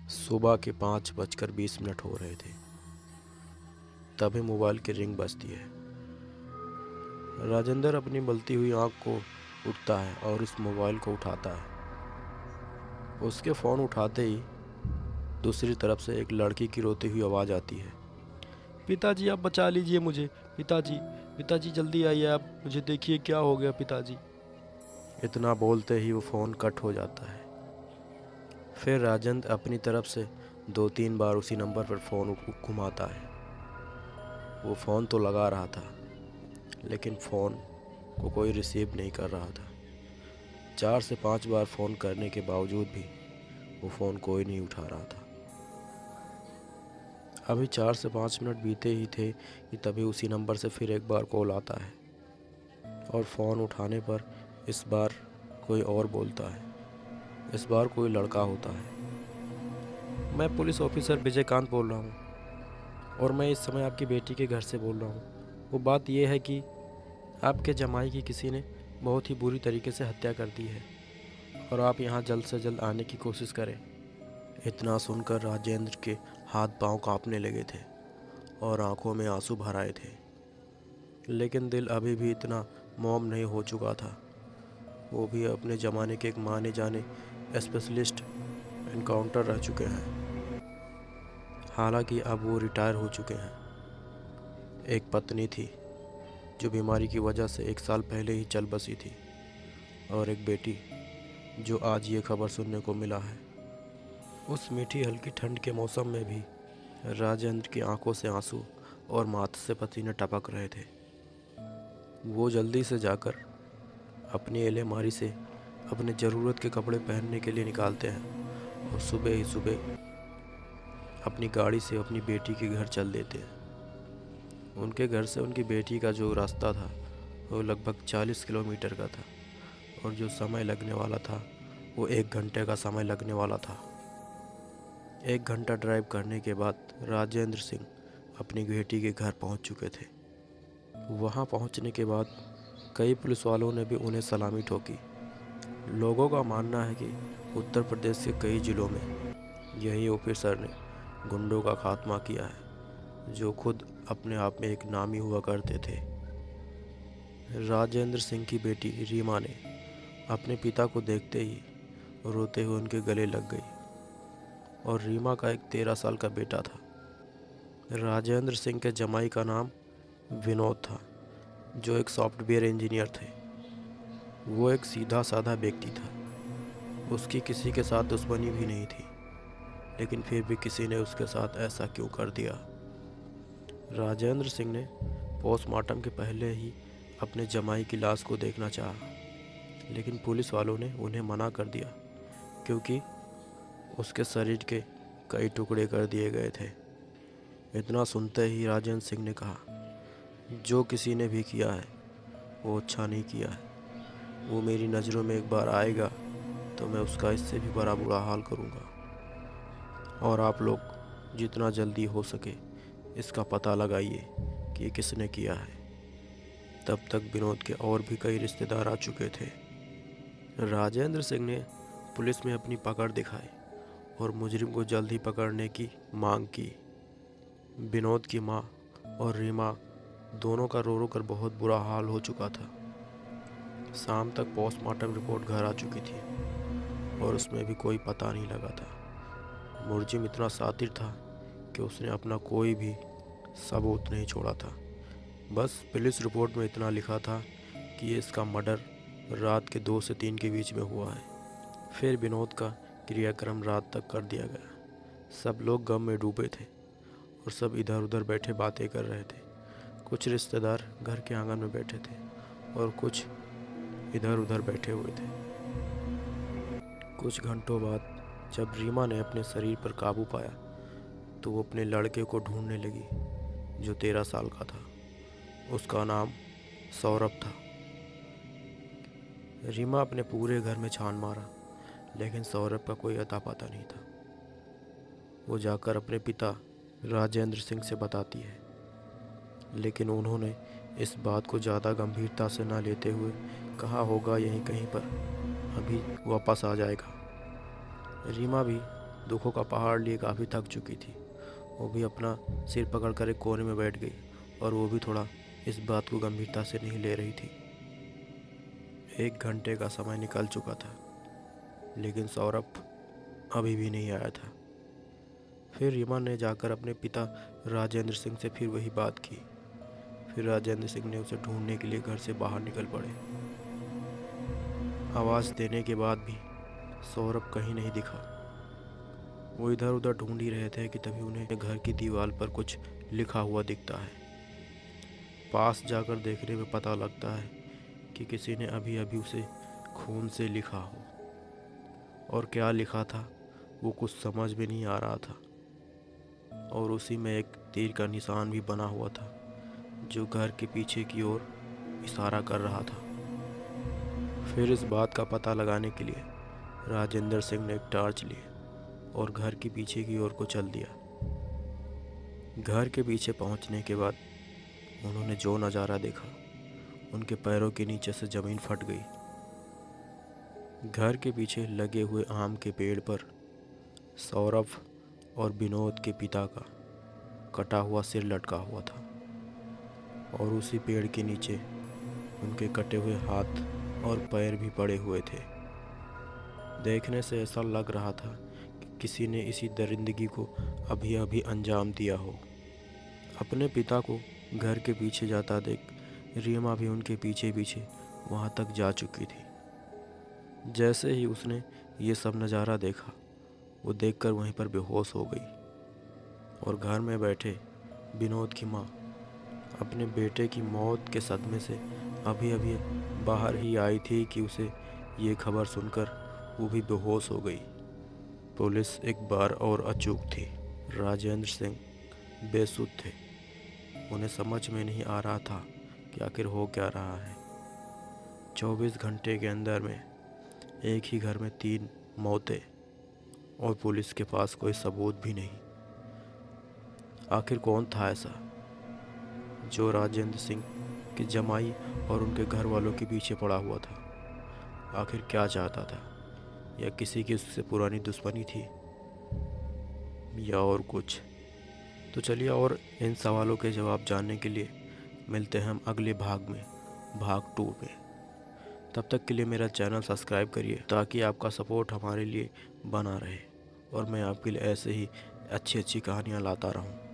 सुबह के 5:20 हो रहे थे। तभी मोबाइल की रिंग बजती है। राजेंद्र अपनी मलती हुई आंख को उठता है और उस मोबाइल को उठाता है। उसके फ़ोन उठाते ही दूसरी तरफ से एक लड़की की रोती हुई आवाज़ आती है। पिताजी, आप बचा लीजिए मुझे। पिताजी, पिताजी जल्दी आइए, आप मुझे देखिए, क्या हो गया पिताजी। इतना बोलते ही वो फ़ोन कट हो जाता है। फिर राजेंद्र अपनी तरफ से 2-3 बार उसी नंबर पर फ़ोन घुमाता है। वो फ़ोन तो लगा रहा था, लेकिन फ़ोन को कोई रिसीव नहीं कर रहा था। 4 से 5 बार फ़ोन करने के बावजूद भी वो फ़ोन कोई नहीं उठा रहा था। अभी 4 से 5 मिनट बीते ही थे कि तभी उसी नंबर से फिर एक बार कॉल आता है और फ़ोन उठाने पर इस बार कोई और बोलता है। इस बार कोई लड़का होता है। मैं पुलिस ऑफिसर विजयकांत बोल रहा हूँ और मैं इस समय आपकी बेटी के घर से बोल रहा हूँ। वो बात यह है कि आपके जमाई की किसी ने बहुत ही बुरी तरीके से हत्या कर दी है और आप यहाँ जल्द से जल्द आने की कोशिश करें। इतना सुनकर राजेंद्र के हाथ पांव कांपने लगे थे और आंखों में आंसू भर आए थे, लेकिन दिल अभी भी इतना मौम नहीं हो चुका था। वो भी अपने ज़माने के एक माने जाने स्पेशलिस्ट एनकाउंटर रह चुके हैं। हालांकि अब वो रिटायर हो चुके हैं। एक पत्नी थी जो बीमारी की वजह से 1 साल पहले ही चल बसी थी और एक बेटी जो आज ये खबर सुनने को मिला है। उस मीठी हल्की ठंड के मौसम में भी राजेंद्र की आंखों से आंसू और माथे से पसीने टपक रहे थे। वो जल्दी से जाकर अपनी अलमारी से अपने ज़रूरत के कपड़े पहनने के लिए निकालते हैं और सुबह ही सुबह अपनी गाड़ी से अपनी बेटी के घर चल देते हैं। उनके घर से उनकी बेटी का जो रास्ता था वो लगभग 40 किलोमीटर का था और जो समय लगने वाला था वो 1 घंटे का समय लगने वाला था। 1 घंटा ड्राइव करने के बाद राजेंद्र सिंह अपनी बेटी के घर पहुंच चुके थे। वहां पहुंचने के बाद कई पुलिस वालों ने भी उन्हें सलामी ठोकी। लोगों का मानना है कि उत्तर प्रदेश के कई जिलों में यही ऑफिसर ने गुंडों का खात्मा किया है, जो खुद अपने आप में एक नामी हुआ करते थे। राजेंद्र सिंह की बेटी रीमा ने अपने पिता को देखते ही रोते हुए उनके गले लग गई और रीमा का एक 13 साल का बेटा था। राजेंद्र सिंह के जमाई का नाम विनोद था, जो एक सॉफ्टवेयर इंजीनियर थे। वो एक सीधा साधा व्यक्ति था। उसकी किसी के साथ दुश्मनी भी नहीं थी, लेकिन फिर भी किसी ने उसके साथ ऐसा क्यों कर दिया। राजेंद्र सिंह ने पोस्टमार्टम के पहले ही अपने जमाई की लाश को देखना चाहा, लेकिन पुलिस वालों ने उन्हें मना कर दिया क्योंकि उसके शरीर के कई टुकड़े कर दिए गए थे। इतना सुनते ही राजेंद्र सिंह ने कहा, जो किसी ने भी किया है वो अच्छा नहीं किया है। वो मेरी नज़रों में एक बार आएगा तो मैं उसका इससे भी बड़ा बुरा हाल करूँगा और आप लोग जितना जल्दी हो सके इसका पता लगाइए कि ये किसने किया है। तब तक विनोद के और भी कई रिश्तेदार आ चुके थे। राजेंद्र सिंह ने पुलिस में अपनी पकड़ दिखाई और मुजरिम को जल्द ही पकड़ने की मांग की। विनोद की माँ और रीमा दोनों का रो रो कर बहुत बुरा हाल हो चुका था। शाम तक पोस्टमार्टम रिपोर्ट घर आ चुकी थी और उसमें भी कोई पता नहीं लगा था। मुलजिम इतना शातिर था कि उसने अपना कोई भी सबूत नहीं छोड़ा था। बस पुलिस रिपोर्ट में इतना लिखा था कि ये इसका मर्डर रात के 2 से 3 के बीच में हुआ है। फिर विनोद का क्रियाक्रम रात तक कर दिया गया। सब लोग गम में डूबे थे और सब इधर उधर बैठे बातें कर रहे थे। कुछ रिश्तेदार घर के आंगन में बैठे थे और कुछ इधर उधर बैठे हुए थे। कुछ घंटों बाद जब रीमा ने अपने शरीर पर काबू पाया तो वो अपने लड़के को ढूंढने लगी, जो 13 साल का था। उसका नाम सौरभ था। रीमा अपने पूरे घर में छान मारा, लेकिन सौरभ का कोई अता पता नहीं था। वो जाकर अपने पिता राजेंद्र सिंह से बताती है, लेकिन उन्होंने इस बात को ज़्यादा गंभीरता से न लेते हुए कहा होगा यहीं कहीं पर, अभी वापस आ जाएगा। रीमा भी दुखों का पहाड़ लिए काफ़ी थक चुकी थी। वो भी अपना सिर पकड़कर एक कोने में बैठ गई और वो भी थोड़ा इस बात को गंभीरता से नहीं ले रही थी। 1 घंटे का समय निकल चुका था, लेकिन सौरभ अभी भी नहीं आया था। फिर रीमा ने जाकर अपने पिता राजेंद्र सिंह से फिर वही बात की। फिर राजेंद्र सिंह ने उसे ढूंढने के लिए घर से बाहर निकल पड़े। आवाज़ देने के बाद भी सौरभ कहीं नहीं दिखा। वो इधर उधर ढूंढ ही रहे थे कि तभी उन्हें घर की दीवार पर कुछ लिखा हुआ दिखता है। पास जाकर देखने में पता लगता है कि किसी ने अभी अभी उसे खून से लिखा हो, और क्या लिखा था वो कुछ समझ में नहीं आ रहा था। और उसी में एक तीर का निशान भी बना हुआ था जो घर के पीछे की ओर इशारा कर रहा था। फिर इस बात का पता लगाने के लिए राजेंद्र सिंह ने एक टॉर्च ली और घर के पीछे की ओर को चल दिया। घर के पीछे पहुंचने के बाद उन्होंने जो नज़ारा देखा, उनके पैरों के नीचे से ज़मीन फट गई। घर के पीछे लगे हुए आम के पेड़ पर सौरभ और विनोद के पिता का कटा हुआ सिर लटका हुआ था, और उसी पेड़ के नीचे उनके कटे हुए हाथ और पैर भी पड़े हुए थे। देखने से ऐसा लग रहा था कि किसी ने इसी दरिंदगी को अभी अभी अंजाम दिया हो। अपने पिता को घर के पीछे जाता देख रीमा भी उनके पीछे पीछे वहाँ तक जा चुकी थी। जैसे ही उसने ये सब नज़ारा देखा, वो देखकर वहीं पर बेहोश हो गई। और घर में बैठे विनोद की माँ अपने बेटे की मौत के सदमे से अभी अभी बाहर ही आई थी कि उसे ये खबर सुनकर वो भी बेहोश हो गई। पुलिस एक बार और अचूक थी। राजेंद्र सिंह बेसुध थे। उन्हें समझ में नहीं आ रहा था कि आखिर हो क्या रहा है। 24 घंटे के अंदर में एक ही घर में 3 मौतें, और पुलिस के पास कोई सबूत भी नहीं। आखिर कौन था ऐसा जो राजेंद्र सिंह की जमाई और उनके घर वालों के पीछे पड़ा हुआ था? आखिर क्या चाहता था? या किसी की उससे पुरानी दुश्मनी थी, या और कुछ? तो चलिए, और इन सवालों के जवाब जानने के लिए मिलते हैं हम अगले भाग में, भाग 2 में। तब तक के लिए मेरा चैनल सब्सक्राइब करिए ताकि आपका सपोर्ट हमारे लिए बना रहे और मैं आपके लिए ऐसे ही अच्छी अच्छी कहानियाँ लाता रहूँ।